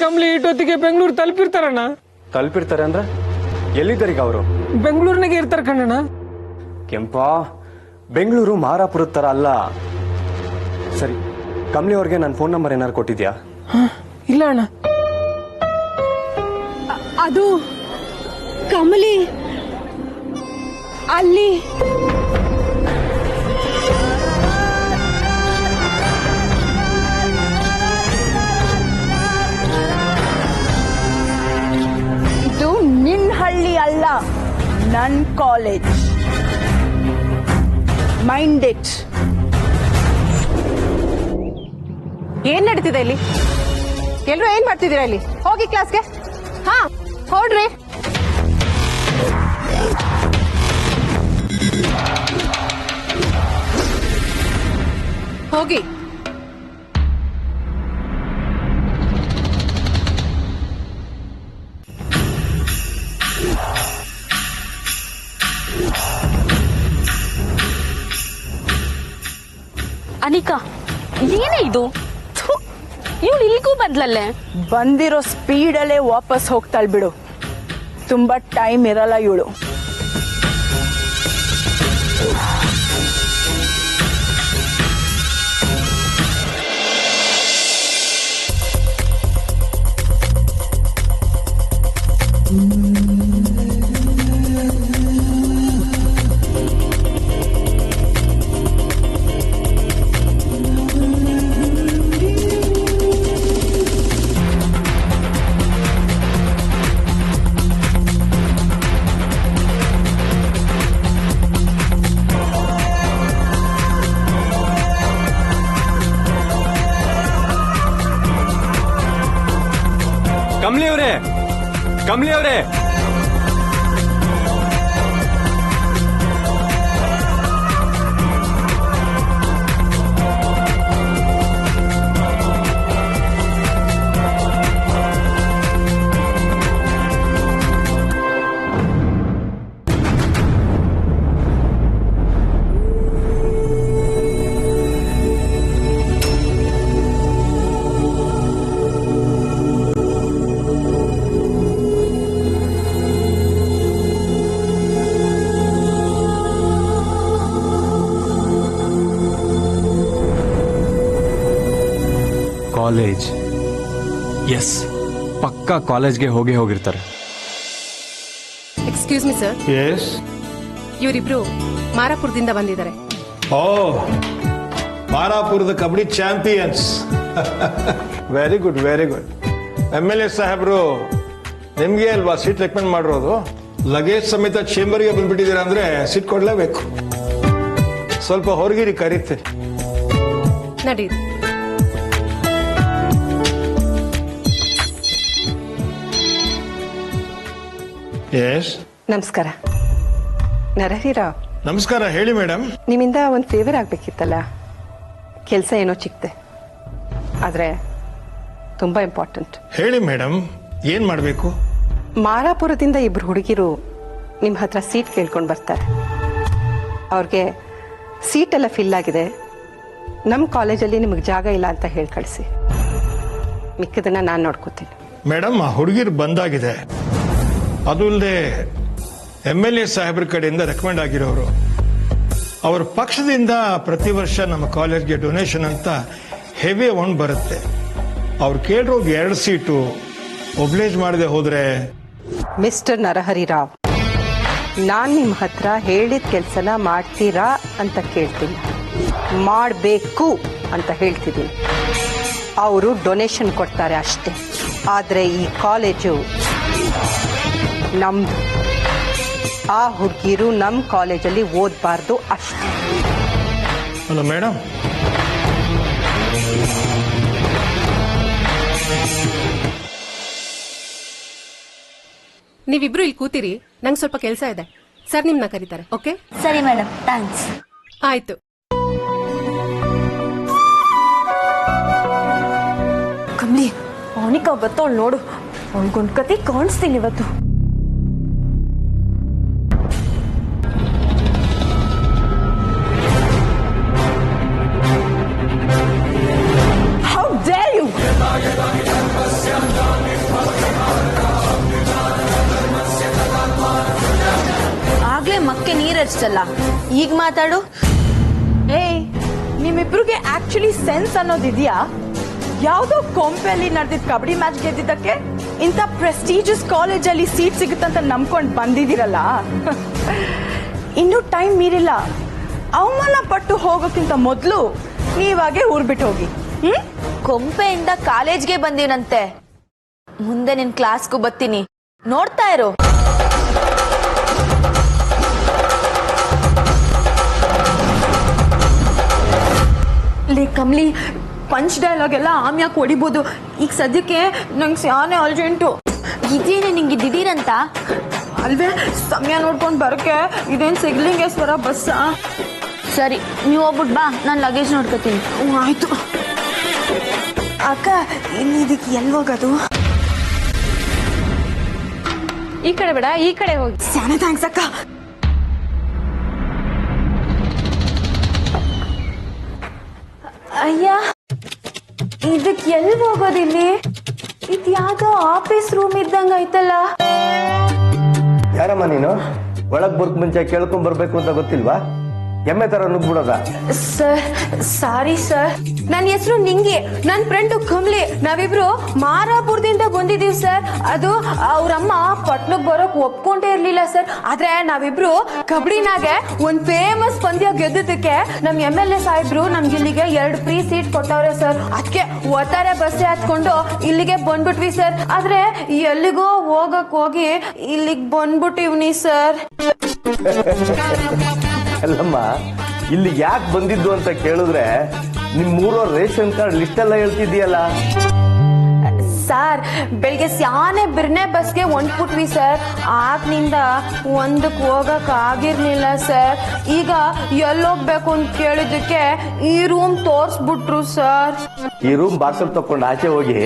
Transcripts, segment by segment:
ಕಮಲಿ ಇಟ್ಟೊತ್ತಿಗೆ ಬೆಂಗಳೂರು ತಲುಪಿರ್ತಾರಣ್ಣ. ತಲುಪಿರ್ತಾರೆ ಅಂದ್ರೆ ಎಲ್ಲಿದ್ದಾರೀಗ ಅವರು? ಬೆಂಗಳೂರಿನಾಗೆ ಇರ್ತಾರ ಕಣ್ಣಣ್ಣ. ಕೆಂಪ, ಬೆಂಗಳೂರು ಮಾರಾಪುರದ ತರ ಅಲ್ಲ. ಸರಿ, ಕಮಲಿ ಅವ್ರಿಗೆ ನನ್ನ ಫೋನ್ ನಂಬರ್ ಏನಾರು ಕೊಟ್ಟಿದ್ಯಾ? ಇಲ್ಲ ಅಣ್ಣ. ಅದು ಕಮಲಿ ಅಲ್ಲಿ ಇದು ನಿನ್ ಹಳ್ಳಿ ಅಲ್ಲ, ನನ್ ಕಾಲೇಜ್. Mind it. ಏನ್ ನಡೀತಿದೆ ಇಲ್ಲಿ? ಎಲ್ರು ಏನ್ ಮಾಡ್ತಿದ್ದೀರಾ ಇಲ್ಲಿ? ಹೋಗಿ ಕ್ಲಾಸ್ಗೆ. ಹಾ, ಹೊಡ್ರಿ. ಹೋಗಿ. ಅನಿಕಾ, ಏನೇ ಇದು? ಇವಳು ಇಲ್ಲಿಗೂ ಬಂದ್ಲಲ್ಲೇ. ಬಂದಿರೋ ಸ್ಪೀಡಲ್ಲೇ ವಾಪಸ್ ಹೋಗ್ತಾಳ್ ಬಿಡು. ತುಂಬಾ ಟೈಮ್ ಇರಲ್ಲ ಇವಳು. ಕಮಲಿ ಅವರೇ, ಕಮಲಿ ಅವರೇ, ಕಾಲೇಜ್. ಎಸ್, ಪಕ್ಕಾ ಕಾಲೇಜ್ಗೆ ಹೋಗಿರ್ತಾರೆ. Excuse me sir. ಎಸ್. ಇವರಿಬ್ರು ಮಾರಾಪುರದಿಂದ ಬಂದಿದ್ದಾರೆ. ಓ, ಮಾರಾಪುರದ kabaddi champions. Very good, very good. MLA ಸಾಹೇಬ್ರು ನಿಮ್ಗೆ ಅಲ್ವಾ ಸೀಟ್ ರೆಕಮೆಂಡ್ ಮಾಡಿರೋದು? ಲಗೇಜ್ ಸಮೇತ ಚೇಂಬರ್ಗೆ ಬಂದ್ಬಿಟ್ಟಿದ್ದೀರಾ ಅಂದ್ರೆ ಸೀಟ್ ಕೊಡ್ಲೇಬೇಕು. ಸ್ವಲ್ಪ ಹೊರಗಿರಿ, ಕರೀತೀನಿ. ನಡೀರಿ. ಎಸ್. ನಮಸ್ಕಾರ ನರಹರಿರಾವ್. ನಮಸ್ಕಾರ, ಹೇಳಿ ಮೇಡಮ್. ನಿಮ್ಮಿಂದ ಒಂದು ಫೇವರ್ ಆಗ್ಬೇಕಿತ್ತಲ್ಲ. ಕೆಲಸ ಏನೋ ಚಿಕ್ತೆ, ಆದ್ರೆ ತುಂಬಾ ಇಂಪಾರ್ಟೆಂಟ್. ಹೇಳಿ ಮೇಡಮ್, ಏನ್ ಮಾಡಬೇಕು? ಮಾರಾಪುರದಿಂದ ಇಬ್ರು ಹುಡುಗಿರು ನಿಮ್ಮ ಹತ್ರ ಸೀಟ್ ಕೇಳ್ಕೊಂಡು ಬರ್ತಾರೆ. ಅವ್ರಿಗೆ ಸೀಟ್ ಎಲ್ಲ ಫಿಲ್ ಆಗಿದೆ, ನಮ್ಮ ಕಾಲೇಜಲ್ಲಿ ನಿಮಗೆ ಜಾಗ ಇಲ್ಲ ಅಂತ ಹೇಳಿ ಕಳಿಸಿ. ಮಿಕ್ಕದನ್ನ ನಾನು ನೋಡ್ಕೋತೀನಿ. ಮೇಡಮ್, ಆ ಹುಡುಗಿರು ಬಂದಾಗಿದೆ. ಅದು ಅಲ್ಲದೆ MLA ಸಾಹೇಬ್ರ ಕಡೆಯಿಂದ ರೆಕಮೆಂಡ್ ಆಗಿರೋರು. ಅವ್ರ ಪಕ್ಷದಿಂದ ಪ್ರತಿ ವರ್ಷ ನಮ್ಮ ಕಾಲೇಜ್ಗೆ ಡೊನೇಷನ್ ಅಂತ ಹೆವಿ ಅಮೌಂಟ್ ಬರುತ್ತೆ. ಅವ್ರು ಕೇಳಿರೋದು 2 ಸೀಟು. ಒಬ್ಲೇಜ್ ಮಾಡದೆ ಹೋದ್ರೆ. ಮಿಸ್ಟರ್ ನರಹರಿರಾವ್, ನಾನು ನಿಮ್ಮ ಹತ್ರ ಹೇಳಿದ ಕೆಲಸನ ಮಾಡ್ತೀರಾ ಅಂತ ಕೇಳ್ತೀನಿ, ಮಾಡಬೇಕು ಅಂತ ಹೇಳ್ತಿದ್ದೀನಿ. ಅವರು ಡೊನೇಷನ್ ಕೊಡ್ತಾರೆ ಅಷ್ಟೇ. ಆದರೆ ಈ ಕಾಲೇಜು ನಮ್ದು. ಆ ಹುಡುಗಿರು ನಮ್ಮ ಕಾಲೇಜಲ್ಲಿ ಓದಬಾರ್ದು ಅಷ್ಟೇ. ಅಲ್ಲ ಮೇಡಮ್, ನೀವಿಬ್ರು ಇಲ್ಲಿ ಕೂತಿರಿ, ನಂಗೆ ಸ್ವಲ್ಪ ಕೆಲಸ ಇದೆ. ಸರ್ ನಿಮ್ನ ಕರೀತಾರೆ. ಓಕೆ? ಸರಿ ಮೇಡಮ್, ಥ್ಯಾಂಕ್ಸ್. ಆಯ್ತು. ಕಮಲಿ, ಅವನಿಕ ಬತ್ತವಳು ನೋಡು. ಅವನಿಗೊಂದು ಕತೆ ಕಾಣಿಸ್ತೀನಿ ಇವತ್ತು. How dare you! ನೀರಷ್ಟಲ್ಲ. ಈಗ ಮಾತಾಡು. ಏಯ್, ನಿಮ್ಮಿಬ್ರಿಗೆ ಆಕ್ಚುಲಿ ಸೆನ್ಸ್ ಅನ್ನೋದಿದ್ಯಾ? ಯಾವ್ದೋ ಕೊಂಪೆಯಲ್ಲಿ ನಡೆದಿದ್ದ ಕಬಡ್ಡಿ ಮ್ಯಾಚ್ ಗೆದ್ದಿದ್ದಕ್ಕೆ ಇಂಥ ಪ್ರೆಸ್ಟೀಜಿಯಸ್ ಕಾಲೇಜಲ್ಲಿ ಸೀಟ್ ಸಿಗುತ್ತಂತ ನಂಬ್ಕೊಂಡು ಬಂದಿದ್ದೀರಲ್ಲ. ಇನ್ನೂ ಟೈಮ್ ಮೀರಿಲ್ಲ. ಅವಮಾನ ಪಟ್ಟು ಹೋಗೋಕ್ಕಿಂತ ಮೊದಲು ನೀವಾಗೆ ಊರ್ ಬಿಟ್ಟು ಹೋಗಿ. ಕೊಂಪೆಯಿಂದ ಕಾಲೇಜ್ಗೆ ಬಂದಿನಂತೆ. ಮುಂದೆ ನಿನ್ ಕ್ಲಾಸ್ಗೂ ಬರ್ತೀನಿ, ನೋಡ್ತಾ ಇರು. ಲೇ ಕಮ್ಲಿ, ಪಂಚ್ ಡೈಲಾಗ್ ಎಲ್ಲ ಆಮ್ಯಾಕೆ ಹೊಡಿಬೋದು. ಈಗ ಸದ್ಯಕ್ಕೆ ನಂಗೆ ಸ್ಯಾನೆ ಅರ್ಜೆಂಟು. ಇದೇನೆ ನಿಂಗೆ ದಿಢೀರಂತ? ಅಲ್ವೇ, ಸಮಯ ನೋಡ್ಕೊಂಡು ಬರೋಕೆ ಇದೇನು ಸಿಗ್ಲಿಂಗೇಶ್ವರ ಬಸ್ಸಾ? ಸರಿ, ನೀವು ಹೋಗ್ಬಿಟ್ ಬಾ, ನಾನು ಲಗೇಜ್ ನೋಡ್ಕೋತೀನಿ. ಆಯ್ತು ಅಕ್ಕ. ಇನ್ನು ಇದಕ್ಕೆ ಎಲ್ಲಿ ಹೋಗೋದು? ಈ ಕಡೆ ಬೇಡ, ಈ ಕಡೆ ಹೋಗಿ. ಸ್ಯಾನೆ ಥ್ಯಾಂಕ್ಸ್ ಅಕ್ಕ. ಅಯ್ಯ, ಇದಕ್ಕೆ ಎಲ್ಲಿ ಹೋಗೋದಿಲ್ಲಿ? ಇದು ಯಾವ್ದೋ ಆಫೀಸ್ ರೂಮ್ ಇದ್ದಂಗ ಐತಲ್ಲ. ಯಾರಮ್ಮ ನೀನು? ಒಳಗ್ ಬರ್ಕ್ ಮುಂಚೆ ಕೇಳ್ಕೊಂಡ್ ಬರ್ಬೇಕು ಅಂತ ಗೊತ್ತಿಲ್ವಾ? ಎಮ್ಮೆ ತರ ನುಗ್ಬಿಡೋದ? Sir, sorry sir. ನನ್ನ ಹೆಸರು ನಿಂಗೆ, ನನ್ನ ಫ್ರೆಂಡು ಕಮ್ಲಿ. ನಾವಿಬ್ರು ಮಾರಾಪುರದಿಂದ ಬಂದಿದೀವಿ ಸರ್. ಅದು ಅವ್ರಮ್ಮ ಪಟ್ನಕ್ ಬರೋಕ್ ಒಪ್ಕೊಂಡೇ ಇರ್ಲಿಲ್ಲ ಸರ್. ಆದ್ರೆ ನಾವಿಬ್ರು ಕಬಡ್ಡಿನಾಗೆ ಒಂದ್ ಫೇಮಸ್ ಪಂದ್ಯ ಗೆದ್ದದಕ್ಕೆ ನಮ್ MLA ಸಾಹೇಬ್ರು ನಮ್ಗೆ ಇಲ್ಲಿಗೆ 2 ಫ್ರೀ ಸೀಟ್ ಕೊಟ್ಟವ್ರೆ ಸರ್. ಅದಕ್ಕೆ ಒತ್ತಾರೆ ಬಸ್ಸೆ ಹತ್ಕೊಂಡು ಇಲ್ಲಿಗೆ ಬಂದ್ಬಿಟ್ವಿ ಸರ್. ಆದ್ರೆ ಎಲ್ಲಿಗೋ ಹೋಗಕ್ ಹೋಗಿ ಇಲ್ಲಿಗೆ ಬಂದ್ಬಿಟ್ಟಿವ್ನಿ ಸರ್. ಅಲ್ಲಮ್ಮ, ಇಲ್ಲಿ ಯಾಕೆ ಬಂದಿದ್ದು ಅಂತ ಕೇಳಿದ್ರೆ ನಿಮ್ಮೂರ ರೇಷನ್ ಕಾರ್ಡ್ ಲಿಸ್ಟ್ ಎಲ್ಲ ಹೇಳ್ತಿದ್ಯಲ್ಲ. ಸರ್, ಬೆಳಿಗ್ಗೆ ಸ್ಯಾನೆ ಬಿರ್ನೆ ಬಸ್ಗೆ ಹೊಂಟ್ಬಿಟ್ವಿ ಸರ್. ಆಗ್ನಿಂದ ಒಂದಕ್ಕೆ ಹೋಗಕ್ ಆಗಿರ್ಲಿಲ್ಲ ಸರ್. ಈಗ ಎಲ್ಲೋಗ್ಬೇಕು ಅಂತ ಕೇಳಿದಕ್ಕೆ ಈ ರೂಮ್ ತೋರ್ಸ್ಬಿಟ್ರು ಸರ್. ಈ ರೂಮ್ ಬಾರ್ಸಲ್ ತಕೊಂಡು ಆಚೆ ಹೋಗಿ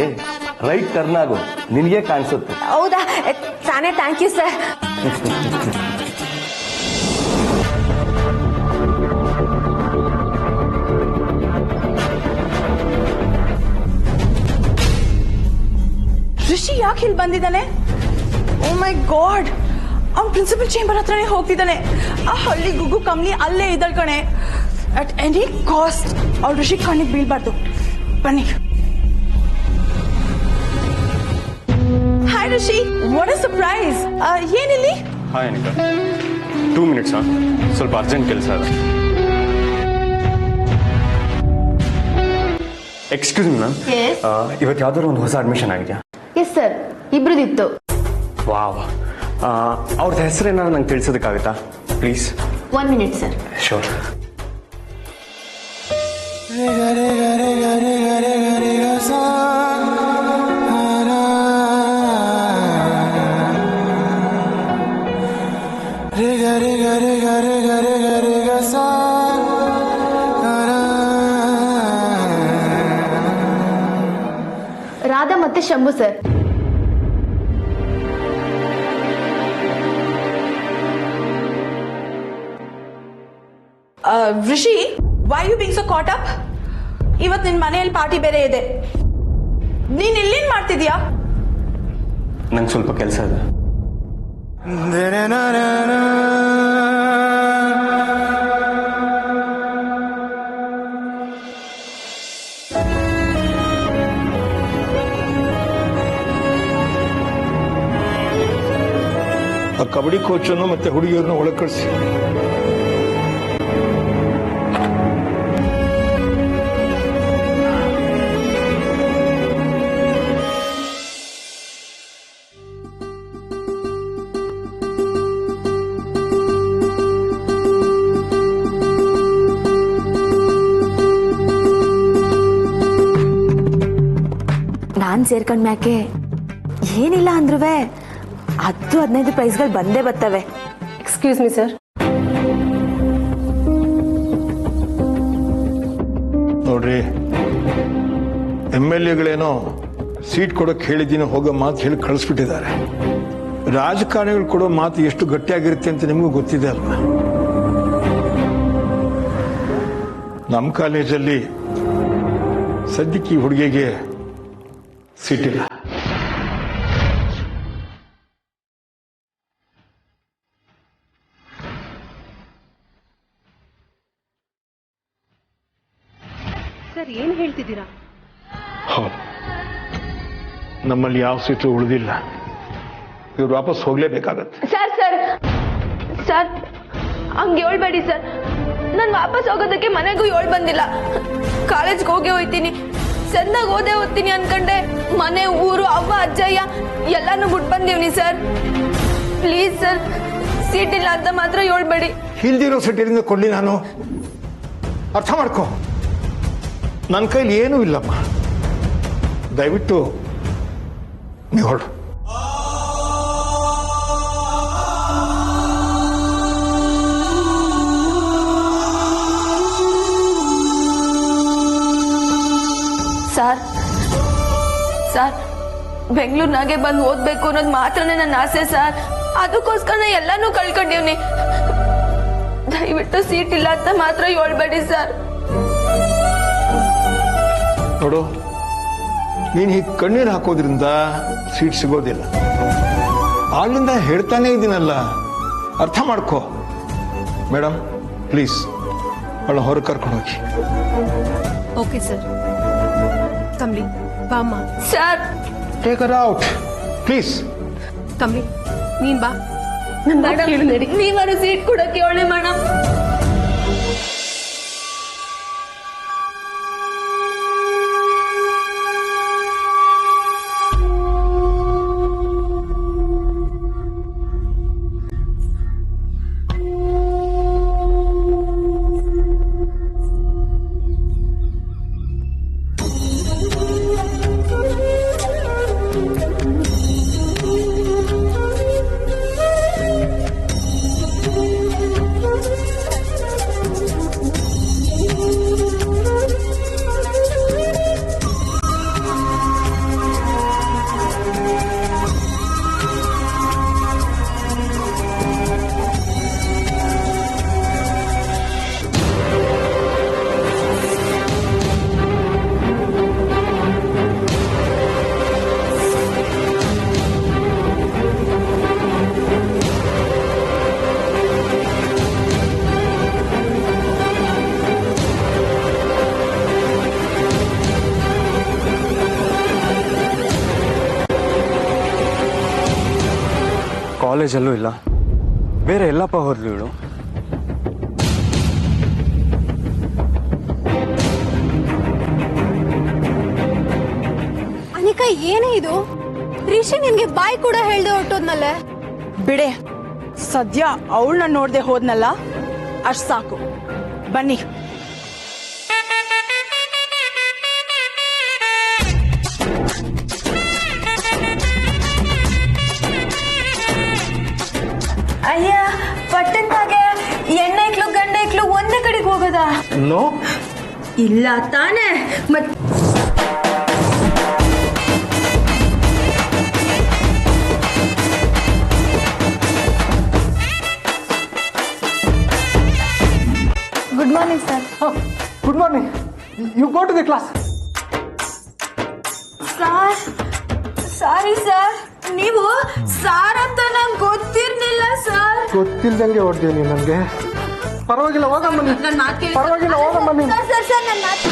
ರೈಟ್ ಟರ್ನ್ ಆಗು, ನಿನಗೆ ಕಾಣಿಸುತ್ತೆ. ಹೌದಾ? ತಾನೇ, ಥ್ಯಾಂಕ್ ಯು ಸರ್. ಋಷಿ ಯಾಕೆ ಇಲ್ಲಿ ಬಂದಿದ್ದಾನೆ? ಓ ಮೈ ಗಾಡ್, ಅವ್ನು ಪ್ರಿನ್ಸಿಪಲ್ ಚೇಂಬರ್ ಹತ್ರನೇ ಹೋಗ್ತಿದ್ದಾನೆ. ಆ ಹಳ್ಳಿ ಗುಗ್ಗು ಕಮ್ಲಿ ಅಲ್ಲೇ ಇದ್ದಾಳೆ ಕಣೆ. ಅಟ್ ಎನಿ ಕಾಸ್ಟ್ ಅವ್ಳು ಋಷಿ ಕಣ್ಣಿಗೆ ಬೀಳ್ಬಾರ್ದು. ಬನ್ನಿ. Hi Rishi, what a surprise. ಏನಿಲ್ಲಿ? Hi Anika, 2 minutes. ಸ್ವಲ್ಪ ಅರ್ಜೆಂಟ್ ಕೆಲಸ ಅದ. ಎಕ್ಸ್ಕ್ಯೂಸ್ ಮಿ ಮ್ಯಾಮ್, ಇವತ್ತು ಯಾವ್ದಾದ್ರು ಒಂದು ಹೊಸ ಅಡ್ಮಿಷನ್ ಆಗಿದೆಯಾ? Yes sir, ಇಬ್ರದಿತ್ತು. ವಾವ್, ಅವ್ರದ್ದು ಹೆಸರೇನಾದ್ರು ನಂಗೆ ತಿಳಿಸೋದಕ್ಕಾಗುತ್ತಾ please? 1 minute sir. Sure. Radha ಮತ್ತೆ Shambhu sir. Rishi, why you being so caught up? ಇವತ್ತು ನಿನ್ ಮನೆಯಲ್ಲಿ ಪಾರ್ಟಿ ಬೇರೆ ಇದೆ. ನೀನ್ ಇಲ್ಲೇನ್ ಮಾಡ್ತಿದ್ಯಾ? ನಂಗೆ ಸ್ವಲ್ಪ ಕೆಲಸ ಇದೆ. ಆ ಕಬಡ್ಡಿ ಕೋಚನ್ನು ಮತ್ತೆ ಹುಡುಗಿಯರನ್ನ ಒಳಗೆ ಕಳಿಸಿ. ನಾನ್ ಸೇರ್ಕೊಂಡ್ ಮ್ಯಾಕೆ ಏನಿಲ್ಲ ಅಂದ್ರೂ 10-15 ಪ್ರೈಸ್ಗಳು ಬಂದೇ ಬರ್ತವೆ. Excuse me sir. ನೋಡ್ರಿ, MLAಗಳೇನೋ ಸೀಟ್ ಕೊಡೋಕೆ ಹೇಳಿದ್ದೀನಿ ಹೋಗೋ ಮಾತು ಹೇಳಿ ಕಳಿಸ್ಬಿಟ್ಟಿದ್ದಾರೆ. ರಾಜಕಾರಣಿಗಳು ಕೊಡೋ ಮಾತು ಎಷ್ಟು ಗಟ್ಟಿಯಾಗಿರುತ್ತೆ ಅಂತ ನಿಮಗೂ ಗೊತ್ತಿದೆ ಅಲ್ವಾ? ನಮ್ಮ ಕಾಲೇಜಲ್ಲಿ ಸದ್ಯಕ್ಕೆ ಈ ಹುಡುಗಿಗೆ ಸೀಟ್ ಇಲ್ಲ. ಸರ್ ಏನು ಹೇಳ್ತಿದ್ದೀರಾ? ಹೌದು, ನಮ್ಮಲ್ಲಿ ಯಾವ ಸೀಟು ಉಳಿದಿಲ್ಲ. ಇವ್ರು ವಾಪಸ್ ಹೋಗ್ಲೇಬೇಕಾಗತ್ತೆ. ಸರ್ ಸರ್ ಸರ್ ಹಂಗೆ ಹೇಳ್ಬೇಡಿ ಸರ್. ನಾನು ವಾಪಸ್ ಹೋಗೋದಕ್ಕೆ ಮನೆಗೂ ಬಂದಿಲ್ಲ. ಕಾಲೇಜ್ಗೆ ಹೋಗಿ ಹೋಗ್ತೀನಿ, ಚೆನ್ನಾಗಿ ಓದೇ ಓದ್ತೀನಿ ಅನ್ಕಂಡೆ ಮನೆ ಊರು ಅವ್ವ ಅಜ್ಜಯ್ಯ ಎಲ್ಲಾನು ಬಿಟ್ಟು ಬಂದೀವ್ನಿ ಸರ್. ಪ್ಲೀಸ್ ಸರ್, ಸೀಟ್ ಇಲ್ಲ ಅಂತ ಮಾತ್ರ ಹೇಳ್ಬೇಡಿ. ಇಲ್ದಿರೋ ಸೀಟಿನಿಂದ ಕೊಡ್ಲಿ ನಾನು? ಅರ್ಥ ಮಾಡ್ಕೊ, ನನ್ನ ಕೈಲಿ ಏನೂ ಇಲ್ಲಮ್ಮ. ದಯವಿಟ್ಟು ನೀವು ಹೊರಡು. ಸರ್ ಸರ್ ಬೆಂಗಳೂರಿನಾಗೆ ಬಂದು ಓದ್ಬೇಕು ಅನ್ನೋದು ಮಾತ್ರನೇ ನನ್ನ ಆಸೆ ಸರ್. ಅದಕ್ಕೋಸ್ಕರ ಎಲ್ಲಾನು ಕಳ್ಕೊಂಡಿವ್ನಿ. ದಯವಿಟ್ಟು ಸೀಟ್ ಇಲ್ಲ ಅಂತ ಮಾತ್ರ ಹೇಳ್ಬೇಡಿ ಸರ್. ನೋಡು, ನೀನು ಹೀಗೆ ಕಣ್ಣೀರು ಹಾಕೋದ್ರಿಂದ ಸೀಟ್ ಸಿಗೋದಿಲ್ಲ. ಆಗ್ಲಿಂದ ಹೇಳ್ತಾನೆ ಇದ್ದೀನಲ್ಲ, ಅರ್ಥ ಮಾಡ್ಕೋ. ಮೇಡಮ್ ಪ್ಲೀಸ್ ಅವಳ ಹೊರಗೆ ಕರ್ಕೊಂಡು ಹೋಗಿ. Okay sir. ಕಮ್ಲಿ ಬಾಮ್ಮ. Sir take her out please. Kamli ನೀನ್ ಬಾ. ನೀವಾರು ಸೀಟ್ ಕೊಡಕ್ಕೆ ಹೇಳಿ ಮೇಡಮ್. ಕಾಲೇಜಲ್ಲೂ ಇಲ್ಲ, ಬೇರೆ ಎಲ್ಲಪ್ಪ ಹೋದ್ಲು ಇವಳು. ಅನಿಕಾ ಏನೇ ಇದು? ರಿಷಿ ನಿನ್ಗೆ ಬಾಯ್ ಕೂಡ ಹೇಳ್ದೆ ಹೊರಟೋದ್ನಲ್ಲೇ. ಬಿಡೆ, ಸದ್ಯ ಅವಳನ್ನ ನೋಡ್ದೆ ಹೋದ್ನಲ್ಲ, ಅಷ್ಟ್ ಸಾಕು. ಬನ್ನಿ. ಅಯ್ಯ, ಪಟ್ಟಂತಾಗೆ ಹೆಣ್ಣೈಕ್ಳು ಗಂಡೈಕ್ಳು ಒಂದೇ ಕಡೆಗೆ ಹೋಗದ? ನೋ, ಇಲ್ಲ ತಾನೇ. ಮತ್ good morning sir. Good morning. You go to the class. Sir sorry sir, ನೀವು ಸಾರ್ ಅಂತ ನಂಗೆ ಗೊತ್ತಿರ್ಲಿಲ್ಲ ಸರ್. ಗೊತ್ತಿಲ್ದಂಗೆ ಹೊಡ್ತೀವಿ ನೀನು ನನಗೆ. ಪರವಾಗಿಲ್ಲ, ಹೋಗಮ್ಮ ನೀನು. ನನ್ನ ಮಾತು ಕೇಳಿ. ಪರವಾಗಿಲ್ಲ, ಹೋಗಮ್ಮ ನೀನು. ಸರ್ ಸರ್ ಸರ್ ನನ್ನ ಮಾತು.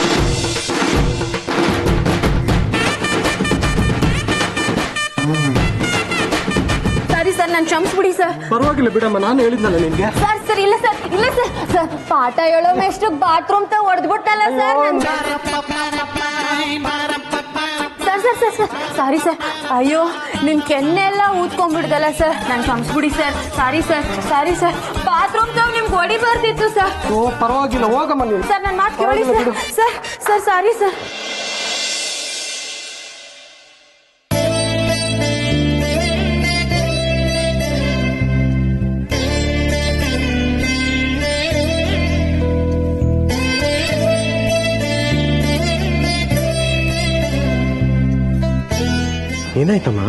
ಸಾರಿ ಸರ್, ನಾನು ಕ್ಷಮಿಸ್ಬಿಡಿ ಸರ್. ಪರವಾಗಿಲ್ಲ ಬಿಡಮ್ಮ, ನಾನು ಹೇಳಿದ್ನಲ್ಲ ನಿನ್ಗೆ. ಸರ್ ಸರ್ ಇಲ್ಲ ಸರ್, ಇಲ್ಲ ಸರ್. ಸರ್ ಪಾಠ ಹೇಳೋ ಮೇಷ್ಟು ಬಾತ್ರೂಮ್ ತ ಹೊಡೆದ್ಬಿಟ್ಟಲ್ಲ sir. Sir sir sir sir sorry sir. ಅಯ್ಯೋ, ನಿನ್ ಕೆನ್ನೆಲ್ಲ ಊದ್ಕೊಂಡ್ಬಿಡ್ದಲ್ಲ ಸರ್. ನಾನು ಕ್ಷಮಿಸ್ಬಿಡಿ sir. Sorry sir, sorry sir. Bathroom ತಾವ್ ನಿಮ್ಗೆ ಹೊಡಿ ಬರ್ತಿತ್ತು ಸರ್. ಓ ಪರವಾಗಿಲ್ಲ, ಹೋಗಮ್ಮ ನೀನು. ಸರ್ ನನ್ನ ಮಾತು ಕೇಳಿ sir. Sir sir sorry sir. ಏನಾಯ್ತಮ್ಮ?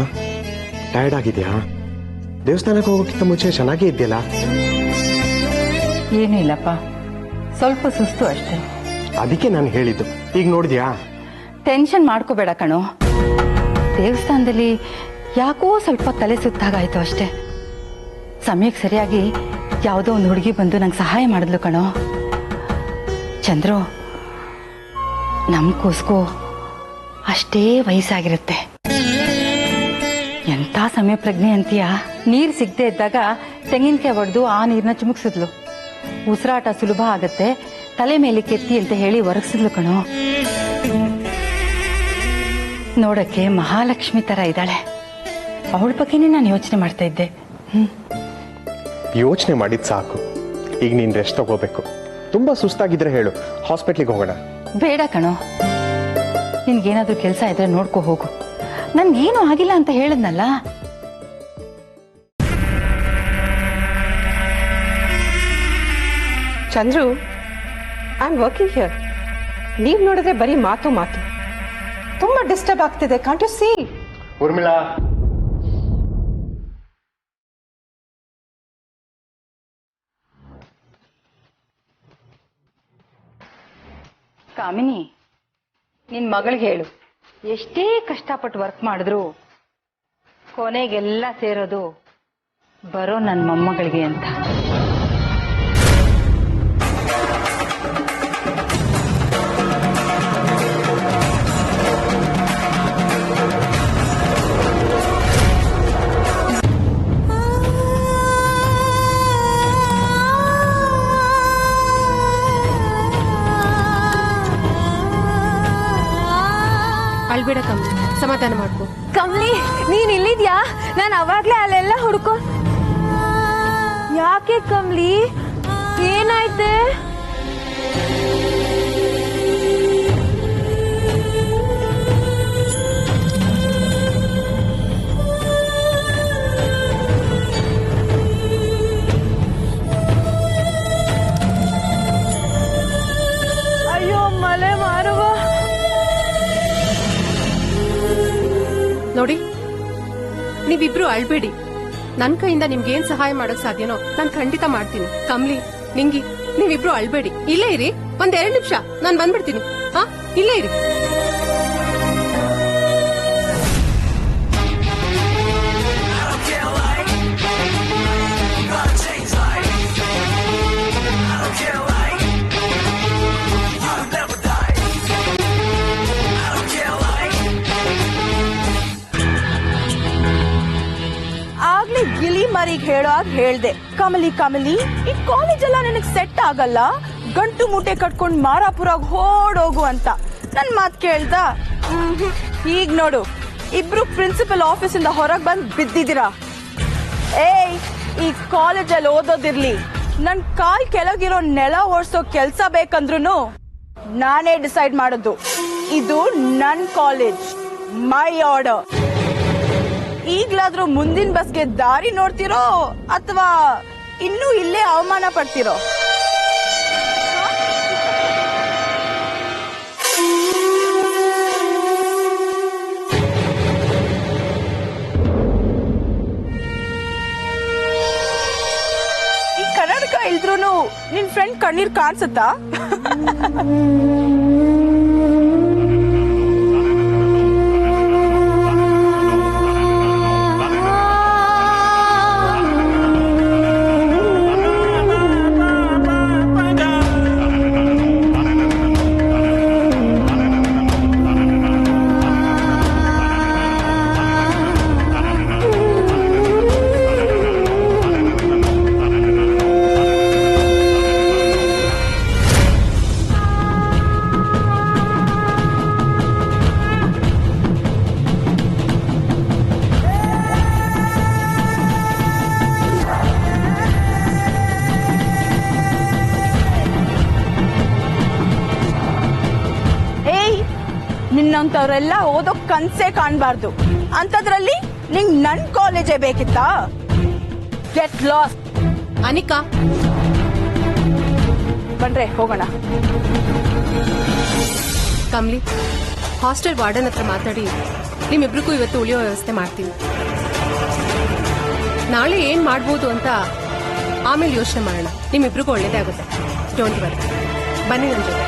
ಟಯರ್ಡ್ ಆಗಿದ್ಯಾ? ದೇವಸ್ಥಾನಕ್ಕೆ ಹೋಗೋಕ್ಕಿಂತ ಮುಂಚೆ ಚೆನ್ನಾಗೇ ಇದೆಯಲ್ಲ? ಏನೂ ಇಲ್ಲಪ್ಪ, ಸ್ವಲ್ಪ ಸುಸ್ತು ಅಷ್ಟೇ. ಅದಕ್ಕೆ ನಾನು ಹೇಳಿದ್ದು. ಈಗ ನೋಡಿದ್ಯಾ? ಟೆನ್ಷನ್ ಮಾಡ್ಕೋಬೇಡ ಕಣೋ. ದೇವಸ್ಥಾನದಲ್ಲಿ ಯಾಕೋ ಸ್ವಲ್ಪ ತಲೆ ಸುತ್ತಾಗಾಯ್ತು ಅಷ್ಟೇ. ಸಮಯಕ್ಕೆ ಸರಿಯಾಗಿ ಯಾವುದೋ ಒಂದು ಹುಡುಗಿ ಬಂದು ನಂಗೆ ಸಹಾಯ ಮಾಡಿದ್ಲು ಕಣೋ. ಚಂದ್ರು, ನಮ್ ಕೂಸ್ಕೋ ಅಷ್ಟೇ ವಯಸ್ಸಾಗಿರುತ್ತೆ. ಎಂತ ಸಮಯ ಪ್ರಜ್ಞೆ ಅಂತೀಯ. ನೀರ್ ಸಿಗದೆ ಇದ್ದಾಗ ತೆಂಗಿನಕಾಯಿ ಒಡೆದು ಆ ನೀರ್ನ ಚಿಮುಕ್ಸಿದ್ಲು. ಉಸಿರಾಟ ಸುಲಭ ಆಗತ್ತೆ, ತಲೆ ಮೇಲೆ ಕೆತ್ತಿ ಅಂತ ಹೇಳಿ ಒರಗಿಸಿದ್ಲು ಕಣೋ. ನೋಡಕ್ಕೆ ಮಹಾಲಕ್ಷ್ಮಿ ತರ ಇದ್ದಾಳೆ. ಅವಳ ಬಗ್ಗೆನೇ ನಾನು ಯೋಚನೆ ಮಾಡ್ತಾ ಇದ್ದೆ. ಯೋಚನೆ ಮಾಡಿದ್ ಸಾಕು. ಈಗ ನೀನ್ ರೆಸ್ಟ್ ತಗೋಬೇಕು. ತುಂಬಾ ಸುಸ್ತಾಗಿದ್ರೆ ಹೇಳು, ಹಾಸ್ಪಿಟ್ಲಿಗೆ ಹೋಗೋಣ. ಬೇಡ ಕಣೋ, ನಿನ್ಗೇನಾದ್ರೂ ಕೆಲಸ ಇದ್ರೆ ನೋಡ್ಕೊ ಹೋಗು. ನನ್ಗೇನು ಆಗಿಲ್ಲ ಅಂತ ಹೇಳದ್ನಲ್ಲ. Chandru, I am working here. ನೀವ್ ನೋಡಿದ್ರೆ ಬರೀ ಮಾತು ಮಾತು. ತುಂಬಾ ಡಿಸ್ಟರ್ಬ್ ಆಗ್ತಿದೆ. Can't you see? Urmila, Kamini, ನಿನ್ ಮಗಳಿಗೆ ಹೇಳು, ಎಷ್ಟೇ ಕಷ್ಟಪಟ್ಟು ವರ್ಕ್ ಮಾಡಿದ್ರು ಕೊನೆಗೆಲ್ಲ ಸೇರೋದು ಬರೋ ನನ್ನ ಮೊಮ್ಮಗಳಿಗೆ ಅಂತ. ಅಳ್ಬೇಡ ಕಮ್ಲಿ, ಸಮಾಧಾನ ಮಾಡ್ಕೊ. ಕಮ್ಲಿ, ನೀನ್ ಇಲ್ಲಿದ್ಯಾ? ನಾನು ಅವಾಗ್ಲೇ ಅಲ್ಲೆಲ್ಲ ಹುಡ್ಕೊ. ಯಾಕೆ ಕಮ್ಲಿ, ಏನಾಯ್ತೆ? ಅಯ್ಯೋ ಮಲೆ ಮಾರುವ. ನೋಡಿ, ನೀವಿಬ್ರು ಅಳ್ಬೇಡಿ. ನನ್ ಕೈಯಿಂದ ನಿಮ್ಗೆ ಏನ್ ಸಹಾಯ ಮಾಡಕ್ ಸಾಧ್ಯನೋ ನಾನ್ ಖಂಡಿತ ಮಾಡ್ತೀನಿ. ಕಮ್ಲಿ, ನಿಂಗಿ, ನೀವಿಬ್ರು ಅಳ್ಬೇಡಿ. ಇಲ್ಲೇ ಇರಿ, ಒಂದ್ 2 ನಿಮಿಷ, ನಾನ್ ಬಂದ್ಬಿಡ್ತೀನಿ. ಹಾ, ಇಲ್ಲೇ ಇರಿ. ಆಗ್ಲೇ ಗಿಲಿ ಮರಿಗೆ ಹೇಳೋವಾಗ ಹೇಳ್ದೆ, ಕಮಲಿ ಕಮಲಿ, ಈ ಕಾಲೇಜ್ ಎಲ್ಲ ನಿನಗ್ ಸೆಟ್ ಆಗಲ್ಲ, ಗಂಟು ಮೂಟೆ ಕಟ್ಕೊಂಡ್ ಮಾರಾಪುರಾಗ ಹೋಡೋಗು ಅಂತ. ನನ್ ಮಾತ್ ಕೇಳ್ದ? ಈಗ ನೋಡು, ಇಬ್ರು ಪ್ರಿನ್ಸಿಪಲ್ ಆಫೀಸ್ ಇಂದ ಹೊರಗ್ ಬಂದ್ ಬಿದ್ದಿದ್ದೀರಾ. ಏಯ್, ಈ ಕಾಲೇಜಲ್ಲಿ ಓದೋದಿರ್ಲಿ, ನನ್ ಕಾಲ್ ಕೆಳಗಿರೋ ನೆಲ ಓಡಿಸೋ ಕೆಲ್ಸ ಬೇಕಂದ್ರೂ ನಾನೇ ಡಿಸೈಡ್ ಮಾಡೋದು. ಇದು ನನ್ ಕಾಲೇಜ್, ಮೈ ಆರ್ಡರ್. ಈಗ್ಲಾದ್ರೂ ಮುಂದಿನ ಬಸ್ಗೆ ದಾರಿ ನೋಡ್ತಿರೋ ಅಥವಾ ಇನ್ನೂ ಇಲ್ಲೇ ಅವಮಾನ ಪಡ್ತಿರೋ? ಈ ಕನ್ನಡಕ ಇಲ್ದ್ರೂ ನಿನ್ ಫ್ರೆಂಡ್ ಕಣ್ಣೀರ್ ಕಾಣಿಸುತ್ತಾ? ನಿನ್ನಂತವ್ರೆಲ್ಲ ಓದೋ ಕನ್ಸೇ ಕಾಣ್ಬಾರ್ದು. ಅಂತದ್ರಲ್ಲಿ ನಿಂಗ್ ನನ್ ಕಾಲೇಜೇ ಬೇಕಿತ್ತಾ? Get lost. ಅನಿಕಾ, ಬನ್ರೆ ಹೋಗೋಣ. ಕಮ್ಲಿ, ಹಾಸ್ಟೆಲ್ ವಾರ್ಡನ್ ಹತ್ರ ಮಾತಾಡಿ ನಿಮ್ಮಿಬ್ರಿಗೂ ಇವತ್ತು ಉಳಿಯೋ ವ್ಯವಸ್ಥೆ ಮಾಡ್ತೀನಿ. ನಾಳೆ ಏನ್ ಮಾಡ್ಬೋದು ಅಂತ ಆಮೇಲೆ ಯೋಚನೆ ಮಾಡೋಣ. ನಿಮ್ಮಿಬ್ರಿಗೂ ಒಳ್ಳೇದೇ ಆಗುತ್ತೆ. Don't worry. ಬನ್ನಿ ನನ್ನ ಜೊತೆ.